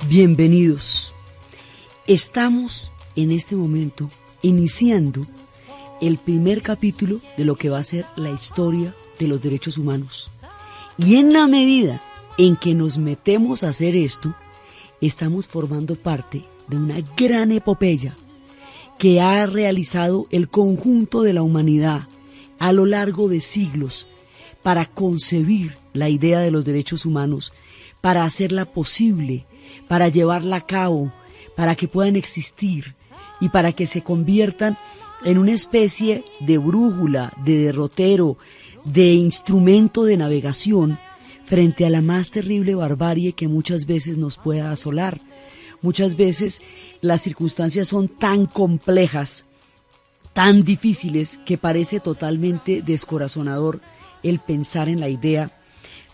Bienvenidos. Estamos en este momento iniciando el primer capítulo de lo que va a ser la historia de los derechos humanos. Y en la medida en que nos metemos a hacer esto, estamos formando parte de una gran epopeya que ha realizado el conjunto de la humanidad a lo largo de siglos para concebir la idea de los derechos humanos, para hacerla posible, para llevarla a cabo, para que puedan existir y para que se conviertan en una especie de brújula, de derrotero, de instrumento de navegación frente a la más terrible barbarie que muchas veces nos pueda asolar. Muchas veces las circunstancias son tan complejas, tan difíciles, que parece totalmente descorazonador el pensar en la idea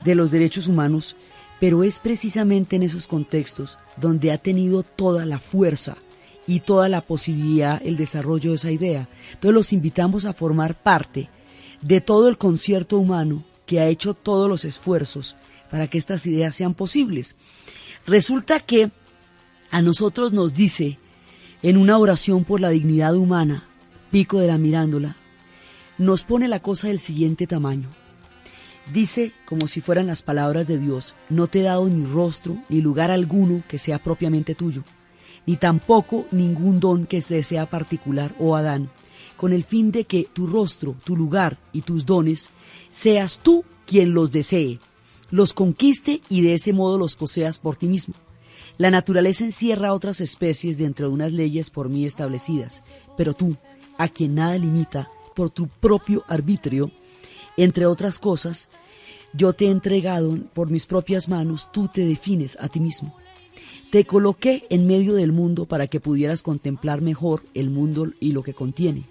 de los derechos humanos, pero es precisamente en esos contextos donde ha tenido toda la fuerza y toda la posibilidad el desarrollo de esa idea. Entonces los invitamos a formar parte de todo el concierto humano que ha hecho todos los esfuerzos para que estas ideas sean posibles. Resulta que a nosotros nos dice en una oración por la dignidad humana, Pico de la Mirandola, nos pone la cosa del siguiente tamaño. Dice, como si fueran las palabras de Dios: no te he dado ni rostro ni lugar alguno que sea propiamente tuyo, ni tampoco ningún don que te sea particular, oh Adán, con el fin de que tu rostro, tu lugar y tus dones seas tú quien los desee, los conquiste y de ese modo los poseas por ti mismo. La naturaleza encierra otras especies dentro de unas leyes por mí establecidas, pero tú, a quien nada limita, por tu propio arbitrio, entre otras cosas, yo te he entregado por mis propias manos, tú te defines a ti mismo. Te coloqué en medio del mundo para que pudieras contemplar mejor el mundo y lo que contiene.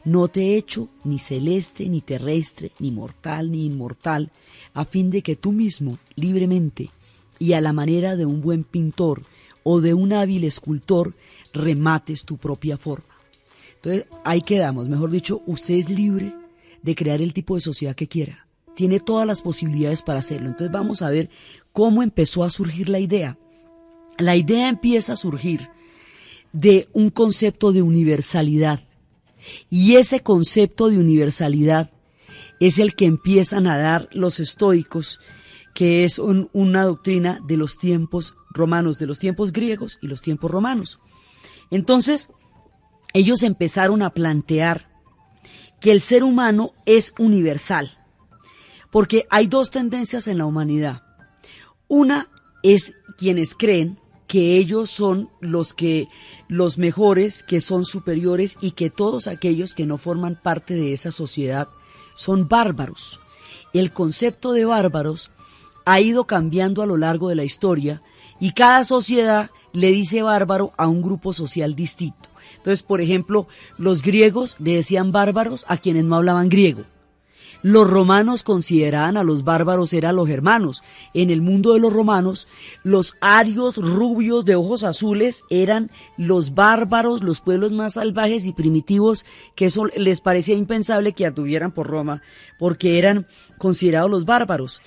No te he hecho ni celeste, ni terrestre, ni mortal, ni inmortal, a fin de que tú mismo, libremente, y a la manera de un buen pintor o de un hábil escultor, remates tu propia forma. Entonces, ahí quedamos. Mejor dicho, usted es libre de crear el tipo de sociedad que quiera. Tiene todas las posibilidades para hacerlo. Entonces vamos a ver cómo empezó a surgir la idea. La idea empieza a surgir de un concepto de universalidad. Y ese concepto de universalidad es el que empiezan a dar los estoicos, que es una doctrina de los tiempos romanos, de los tiempos griegos y los tiempos romanos. Entonces, ellos empezaron a plantear que el ser humano es universal, porque hay dos tendencias en la humanidad. Una es quienes creen que ellos son los mejores, que son superiores, y que todos aquellos que no forman parte de esa sociedad son bárbaros. El concepto de bárbaros ha ido cambiando a lo largo de la historia y cada sociedad le dice bárbaro a un grupo social distinto. Entonces, por ejemplo, los griegos le decían bárbaros a quienes no hablaban griego. Los romanos consideraban a los bárbaros eran los germanos. En el mundo de los romanos, los arios rubios de ojos azules eran los bárbaros, los pueblos más salvajes y primitivos, que eso les parecía impensable que anduvieran por Roma, porque eran considerados los bárbaros.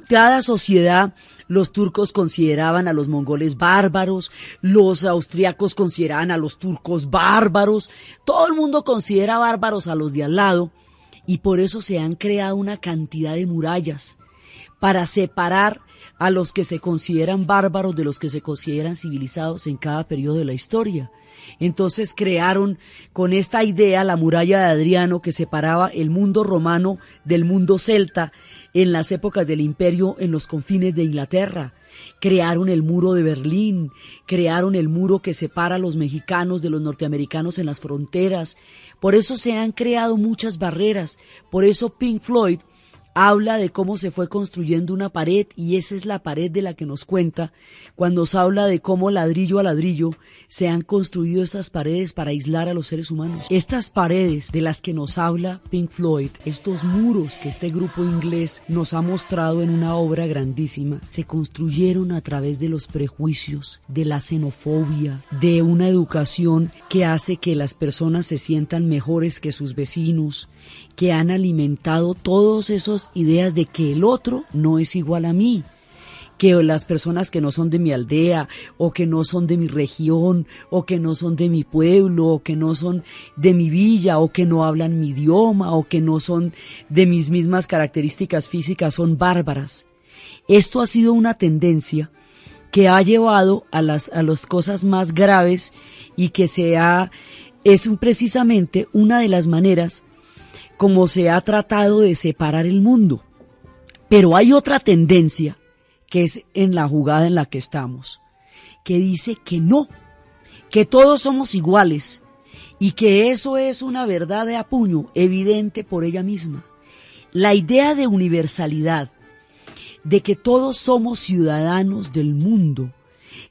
Cada sociedad, los turcos consideraban a los mongoles bárbaros, los austriacos consideraban a los turcos bárbaros, todo el mundo considera bárbaros a los de al lado, y por eso se han creado una cantidad de murallas para separar a los que se consideran bárbaros de los que se consideran civilizados en cada periodo de la historia. Entonces crearon con esta idea la muralla de Adriano, que separaba el mundo romano del mundo celta en las épocas del imperio en los confines de Inglaterra. Crearon el muro de Berlín, crearon el muro que separa a los mexicanos de los norteamericanos en las fronteras. Por eso se han creado muchas barreras. Por eso Pink Floyd habla de cómo se fue construyendo una pared, y esa es la pared de la que nos cuenta cuando nos habla de cómo ladrillo a ladrillo se han construido estas paredes para aislar a los seres humanos. Estas paredes de las que nos habla Pink Floyd, estos muros que este grupo inglés nos ha mostrado en una obra grandísima, se construyeron a través de los prejuicios, de la xenofobia, de una educación que hace que las personas se sientan mejores que sus vecinos, que han alimentado todos esos ideas de que el otro no es igual a mí, que las personas que no son de mi aldea, o que no son de mi región, o que no son de mi pueblo, o que no son de mi villa, o que no hablan mi idioma, o que no son de mis mismas características físicas, son bárbaras. Esto ha sido una tendencia que ha llevado a las cosas más graves y que es precisamente una de las maneras como se ha tratado de separar el mundo. Pero hay otra tendencia, que es en la jugada en la que estamos, que dice que no, que todos somos iguales y que eso es una verdad de a puño, evidente por ella misma. La idea de universalidad, de que todos somos ciudadanos del mundo,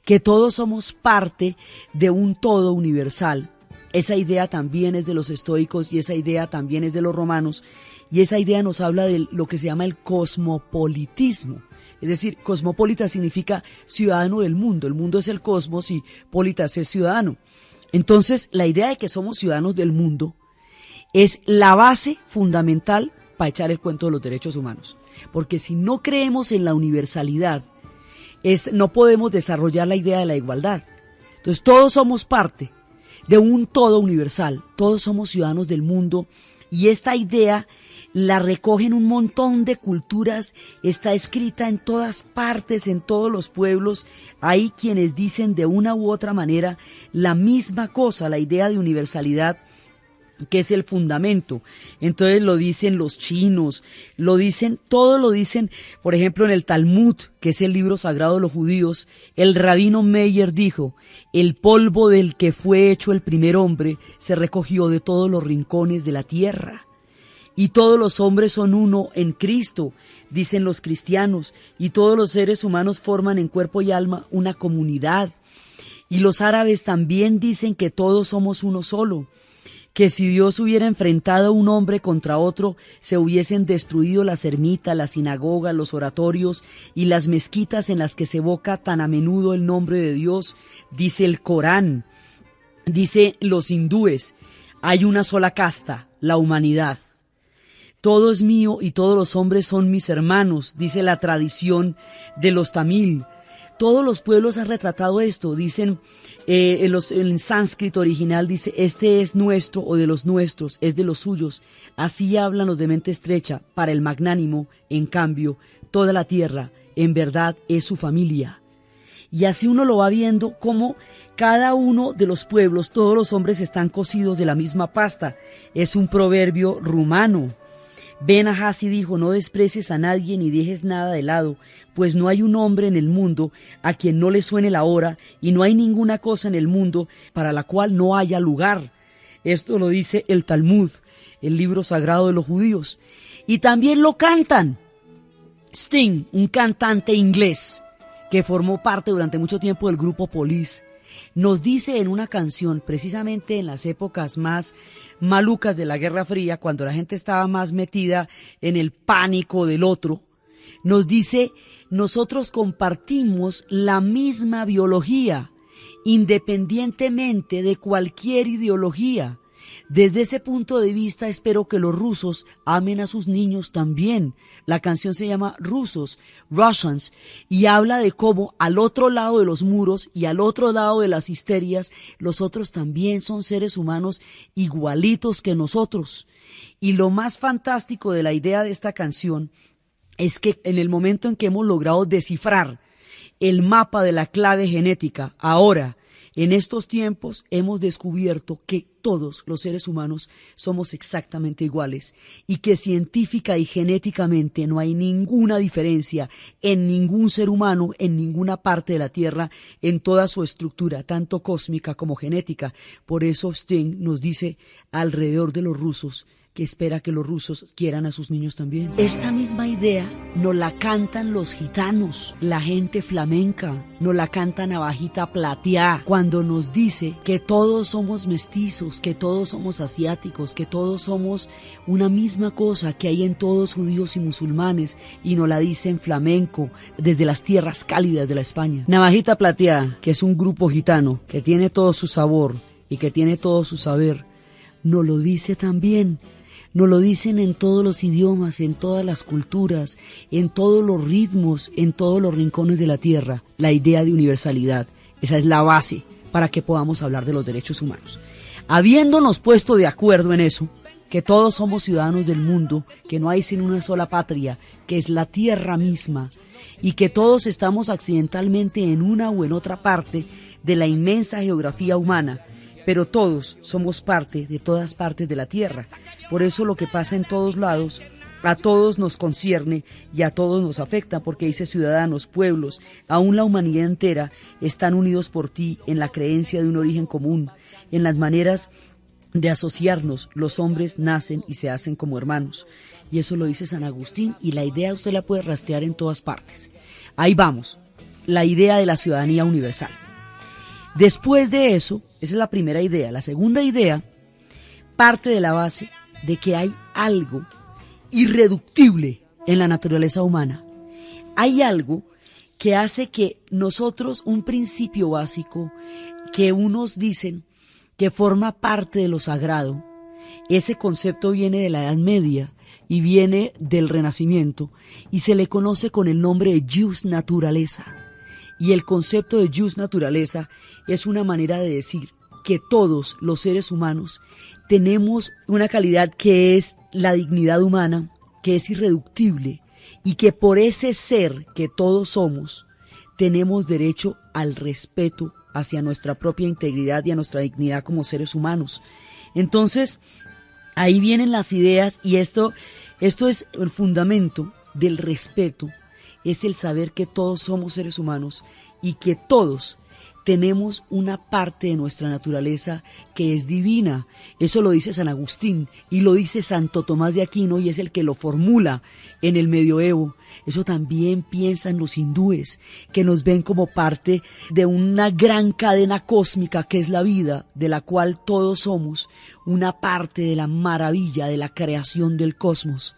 que todos somos parte de un todo universal. Esa idea también es de los estoicos y esa idea también es de los romanos, y esa idea nos habla de lo que se llama el cosmopolitismo. Es decir, cosmopolita significa ciudadano del mundo. El mundo es el cosmos y politas es ciudadano. Entonces, la idea de que somos ciudadanos del mundo es la base fundamental para echar el cuento de los derechos humanos. Porque si no creemos en la universalidad, no podemos desarrollar la idea de la igualdad. Entonces, todos somos parte de un todo universal, todos somos ciudadanos del mundo, y esta idea la recogen un montón de culturas, está escrita en todas partes, en todos los pueblos. Hay quienes dicen de una u otra manera la misma cosa, la idea de universalidad, que es el fundamento. Entonces lo dicen los chinos, todos lo dicen, por ejemplo en el Talmud, que es el libro sagrado de los judíos, el rabino Meyer dijo: el polvo del que fue hecho el primer hombre se recogió de todos los rincones de la tierra. Y todos los hombres son uno en Cristo, dicen los cristianos, y todos los seres humanos forman en cuerpo y alma una comunidad. Y los árabes también dicen que todos somos uno solo, que si Dios hubiera enfrentado a un hombre contra otro, se hubiesen destruido las ermitas, las sinagogas, los oratorios y las mezquitas en las que se evoca tan a menudo el nombre de Dios, dice el Corán. Dice los hindúes: hay una sola casta, la humanidad. Todo es mío y todos los hombres son mis hermanos, dice la tradición de los tamil. Todos los pueblos han retratado esto, dicen, en sánscrito original dice: este es nuestro o de los nuestros, es de los suyos. Así hablan los de mente estrecha. Para el magnánimo, en cambio, toda la tierra, en verdad, es su familia. Y así uno lo va viendo como cada uno de los pueblos, todos los hombres están cocidos de la misma pasta. Es un proverbio rumano. Ben Ahasi dijo: no desprecies a nadie ni dejes nada de lado, pues no hay un hombre en el mundo a quien no le suene la hora, y no hay ninguna cosa en el mundo para la cual no haya lugar. Esto lo dice el Talmud, el libro sagrado de los judíos. Y también lo cantan. Sting, un cantante inglés que formó parte durante mucho tiempo del grupo Police, nos dice en una canción, precisamente en las épocas más malucas de la Guerra Fría, cuando la gente estaba más metida en el pánico del otro, nos dice: nosotros compartimos la misma biología, independientemente de cualquier ideología. Desde ese punto de vista espero que los rusos amen a sus niños también. La canción se llama Rusos, Russians, y habla de cómo al otro lado de los muros y al otro lado de las histerias, los otros también son seres humanos igualitos que nosotros. Y lo más fantástico de la idea de esta canción es que en el momento en que hemos logrado descifrar el mapa de la clave genética, ahora, en estos tiempos, hemos descubierto que todos los seres humanos somos exactamente iguales y que científica y genéticamente no hay ninguna diferencia en ningún ser humano, en ninguna parte de la Tierra, en toda su estructura, tanto cósmica como genética. Por eso Sting nos dice alrededor de los rusos que espera que los rusos quieran a sus niños también. Esta misma idea nos la cantan los gitanos, la gente flamenca, nos la canta Navajita Plateá, cuando nos dice que todos somos mestizos, que todos somos asiáticos, que todos somos una misma cosa que hay en todos judíos y musulmanes, y nos la dice en flamenco, desde las tierras cálidas de la España. Navajita Plateá, que es un grupo gitano, que tiene todo su sabor y que tiene todo su saber, nos lo dice también Nos lo dicen en todos los idiomas, en todas las culturas, en todos los ritmos, en todos los rincones de la tierra, la idea de universalidad. Esa es la base para que podamos hablar de los derechos humanos. Habiéndonos puesto de acuerdo en eso, que todos somos ciudadanos del mundo, que no hay sino una sola patria, que es la tierra misma, y que todos estamos accidentalmente en una o en otra parte de la inmensa geografía humana, pero todos somos parte de todas partes de la tierra. Por eso lo que pasa en todos lados, a todos nos concierne y a todos nos afecta, porque dice ciudadanos, pueblos, aún la humanidad entera están unidos por ti en la creencia de un origen común, en las maneras de asociarnos. Los hombres nacen y se hacen como hermanos. Y eso lo dice San Agustín, y la idea usted la puede rastrear en todas partes. Ahí vamos, la idea de la ciudadanía universal. Después de eso, esa es la primera idea. La segunda idea parte de la base de que hay algo irreductible en la naturaleza humana. Hay algo que hace que nosotros, un principio básico que unos dicen que forma parte de lo sagrado, ese concepto viene de la Edad Media y viene del Renacimiento y se le conoce con el nombre de jus naturaleza. Y el concepto de jus naturaleza es una manera de decir que todos los seres humanos tenemos una calidad que es la dignidad humana, que es irreductible, y que por ese ser que todos somos, tenemos derecho al respeto hacia nuestra propia integridad y a nuestra dignidad como seres humanos. Entonces, ahí vienen las ideas, y esto es el fundamento del respeto, es el saber que todos somos seres humanos y que todos tenemos una parte de nuestra naturaleza que es divina. Eso lo dice San Agustín y lo dice Santo Tomás de Aquino, y es el que lo formula en el medioevo. Eso también piensan los hindúes, que nos ven como parte de una gran cadena cósmica que es la vida, de la cual todos somos una parte de la maravilla de la creación del cosmos.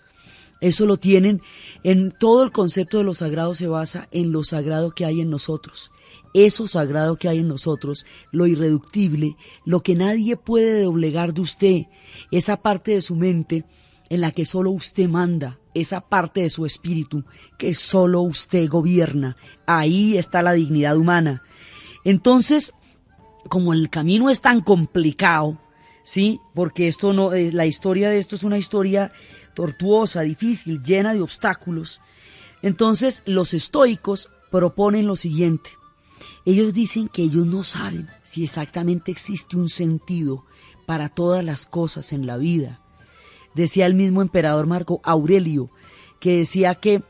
Eso lo tienen en todo el concepto de lo sagrado, se basa en lo sagrado que hay en nosotros. Eso sagrado que hay en nosotros, lo irreductible, lo que nadie puede doblegar de usted, esa parte de su mente en la que solo usted manda, esa parte de su espíritu que solo usted gobierna. Ahí está la dignidad humana. Entonces, como el camino es tan complicado, ¿sí? Porque esto no, la historia de esto es una historia tortuosa, difícil, llena de obstáculos. Entonces, los estoicos proponen lo siguiente. Ellos dicen que ellos no saben si exactamente existe un sentido para todas las cosas en la vida. Decía el mismo emperador Marco Aurelio, que decía que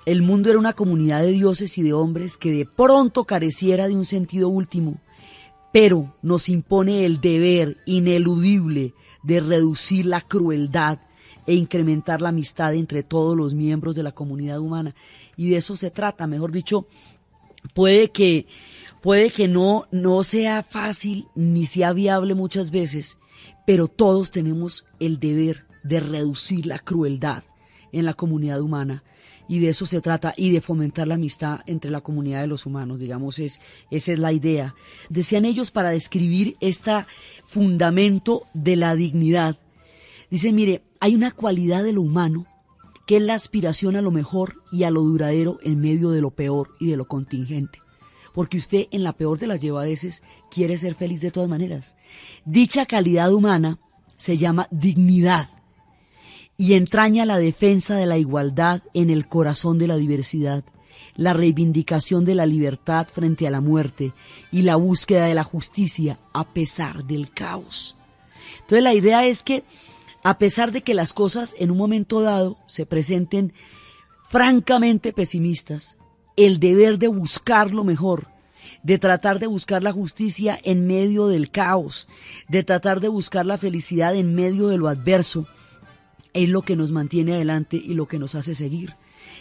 el mundo era una comunidad de dioses y de hombres que de pronto careciera de un sentido último, pero nos impone el deber ineludible de reducir la crueldad e incrementar la amistad entre todos los miembros de la comunidad humana. Y de eso se trata, mejor dicho, puede que no sea fácil ni sea viable muchas veces, pero todos tenemos el deber de reducir la crueldad en la comunidad humana, y de eso se trata, y de fomentar la amistad entre la comunidad de los humanos, digamos, esa es la idea. Decían ellos, para describir este fundamento de la dignidad, dicen, mire, hay una cualidad de lo humano que es la aspiración a lo mejor y a lo duradero en medio de lo peor y de lo contingente. Porque usted, en la peor de las llevadeces, quiere ser feliz de todas maneras. Dicha calidad humana se llama dignidad y entraña la defensa de la igualdad en el corazón de la diversidad, la reivindicación de la libertad frente a la muerte y la búsqueda de la justicia a pesar del caos. Entonces la idea es que, a pesar de que las cosas en un momento dado se presenten francamente pesimistas, el deber de buscar lo mejor, de tratar de buscar la justicia en medio del caos, de tratar de buscar la felicidad en medio de lo adverso, es lo que nos mantiene adelante y lo que nos hace seguir.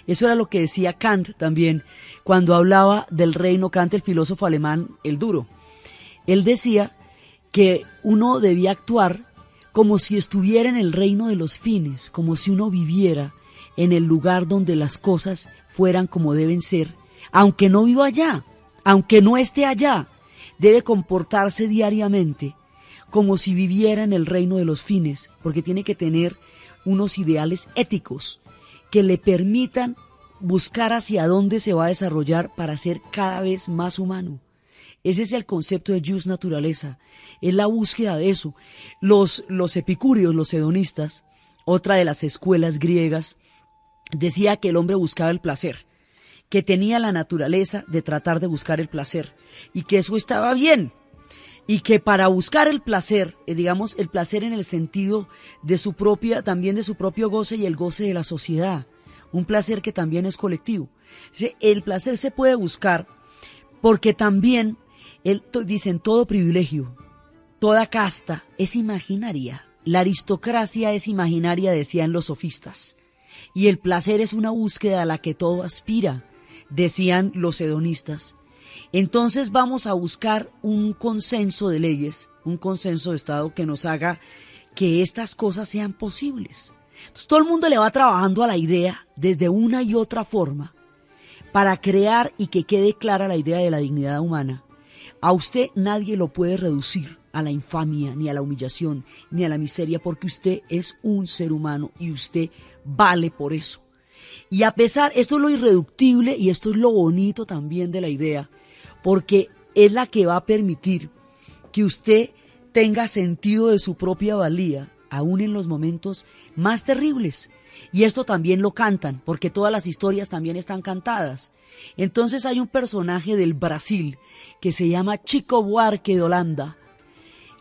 Eso era lo que decía Kant también, cuando hablaba del reino. Kant, el filósofo alemán, el duro. Él decía que uno debía actuar como si estuviera en el reino de los fines, como si uno viviera en el lugar donde las cosas fueran como deben ser, aunque no viva allá, aunque no esté allá, debe comportarse diariamente como si viviera en el reino de los fines, porque tiene que tener unos ideales éticos que le permitan buscar hacia dónde se va a desarrollar para ser cada vez más humano. Ese es el concepto de jus naturaleza, es la búsqueda de eso. Los epicúreos, los hedonistas, otra de las escuelas griegas, decía que el hombre buscaba el placer, que tenía la naturaleza de tratar de buscar el placer y que eso estaba bien. Y que para buscar el placer, digamos el placer en el sentido de su propia, también de su propio goce y el goce de la sociedad, un placer que también es colectivo. El placer se puede buscar porque también, dicen, todo privilegio, toda casta es imaginaria, la aristocracia es imaginaria, decían los sofistas, y el placer es una búsqueda a la que todo aspira, decían los hedonistas. Entonces vamos a buscar un consenso de leyes, un consenso de Estado que nos haga que estas cosas sean posibles. Entonces todo el mundo le va trabajando a la idea desde una y otra forma para crear y que quede clara la idea de la dignidad humana. A usted nadie lo puede reducir a la infamia, ni a la humillación, ni a la miseria, porque usted es un ser humano y usted vale por eso. Y a pesar, esto es lo irreductible y esto es lo bonito también de la idea, porque es la que va a permitir que usted tenga sentido de su propia valía, aún en los momentos más terribles. Y esto también lo cantan, porque todas las historias también están cantadas. Entonces hay un personaje del Brasil que se llama Chico Buarque de Holanda,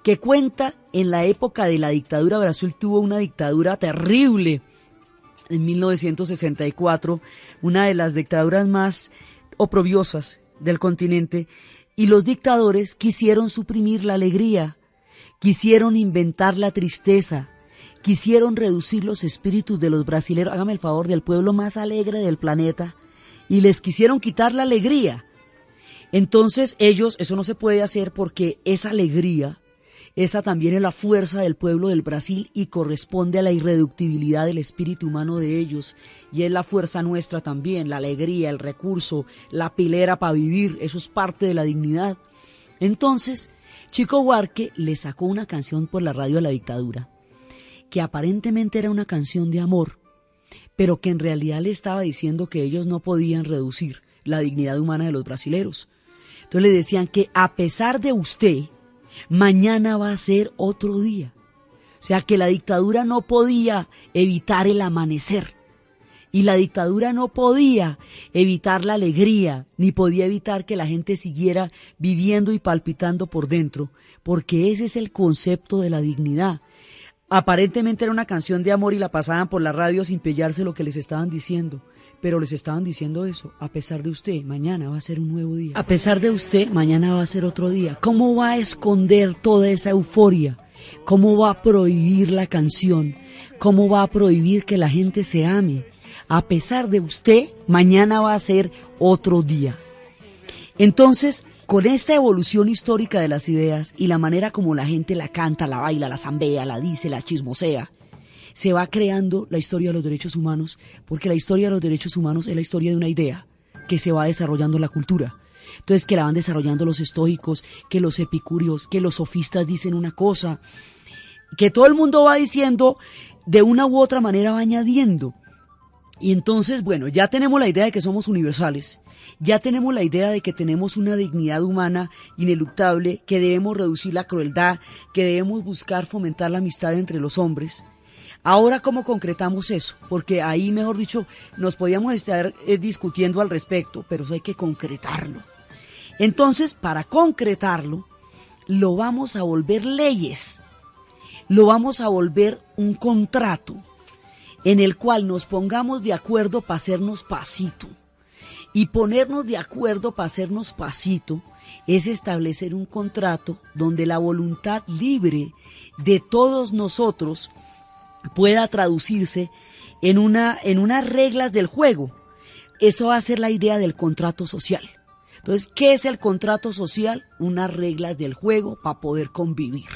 que cuenta en la época de la dictadura. Brasil tuvo una dictadura terrible en 1964, una de las dictaduras más oprobiosas del continente, y los dictadores quisieron suprimir la alegría, quisieron inventar la tristeza, quisieron reducir los espíritus de los brasileros, hágame el favor, del pueblo más alegre del planeta, y les quisieron quitar la alegría. Entonces ellos, eso no se puede hacer porque esa alegría, esa también es la fuerza del pueblo del Brasil y corresponde a la irreductibilidad del espíritu humano de ellos, y es la fuerza nuestra también, la alegría, el recurso, la pilera para vivir, eso es parte de la dignidad. Entonces, Chico Buarque le sacó una canción por la radio a la dictadura, que aparentemente era una canción de amor, pero que en realidad le estaba diciendo que ellos no podían reducir la dignidad humana de los brasileros. Entonces le decían que a pesar de usted, mañana va a ser otro día. O sea que la dictadura no podía evitar el amanecer. Y la dictadura no podía evitar la alegría, ni podía evitar que la gente siguiera viviendo y palpitando por dentro, porque ese es el concepto de la dignidad. Aparentemente era una canción de amor y la pasaban por la radio sin pillarse lo que les estaban diciendo. Pero les estaban diciendo eso, a pesar de usted, mañana va a ser un nuevo día. A pesar de usted, mañana va a ser otro día. ¿Cómo va a esconder toda esa euforia? ¿Cómo va a prohibir la canción? ¿Cómo va a prohibir que la gente se ame? A pesar de usted, mañana va a ser otro día. Entonces, con esta evolución histórica de las ideas y la manera como la gente la canta, la baila, la zambea, la dice, la chismosea, se va creando la historia de los derechos humanos, porque la historia de los derechos humanos es la historia de una idea que se va desarrollando en la cultura. Entonces, que la van desarrollando los estoicos, que los epicúreos, que los sofistas dicen una cosa, que todo el mundo va diciendo, de una u otra manera va añadiendo. Y entonces, bueno, ya tenemos la idea de que somos universales, ya tenemos la idea de que tenemos una dignidad humana ineluctable, que debemos reducir la crueldad, que debemos buscar fomentar la amistad entre los hombres. Ahora, ¿cómo concretamos eso? Porque ahí, mejor dicho, nos podíamos estar discutiendo al respecto, pero eso hay que concretarlo. Entonces, para concretarlo, lo vamos a volver leyes, lo vamos a volver un contrato en el cual nos pongamos de acuerdo para hacernos pasito. Y ponernos de acuerdo para hacernos pasito es establecer un contrato donde la voluntad libre de todos nosotros pueda traducirse en unas reglas del juego. Eso va a ser la idea del contrato social. Entonces, ¿qué es el contrato social? Unas reglas del juego para poder convivir.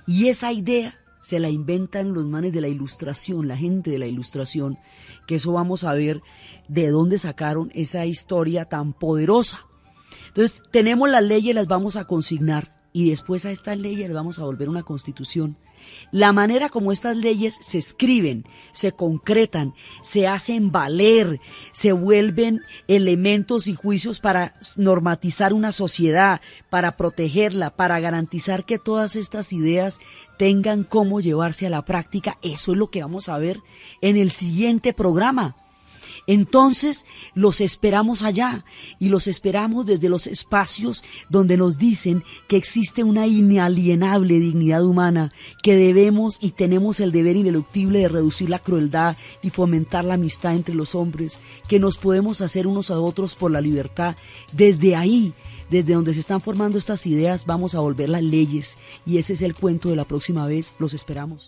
Y esa idea se la inventan los manes de la ilustración, la gente de la ilustración, que eso vamos a ver de dónde sacaron esa historia tan poderosa. Entonces, tenemos las leyes, las vamos a consignar y después a estas leyes les vamos a volver una constitución. La manera como estas leyes se escriben, se concretan, se hacen valer, se vuelven elementos y juicios para normatizar una sociedad, para protegerla, para garantizar que todas estas ideas tengan cómo llevarse a la práctica, eso es lo que vamos a ver en el siguiente programa. Entonces los esperamos allá y los esperamos desde los espacios donde nos dicen que existe una inalienable dignidad humana, que debemos y tenemos el deber ineluctible de reducir la crueldad y fomentar la amistad entre los hombres, que nos podemos hacer unos a otros por la libertad. Desde ahí, desde donde se están formando estas ideas, vamos a volver las leyes y ese es el cuento de la próxima vez. Los esperamos.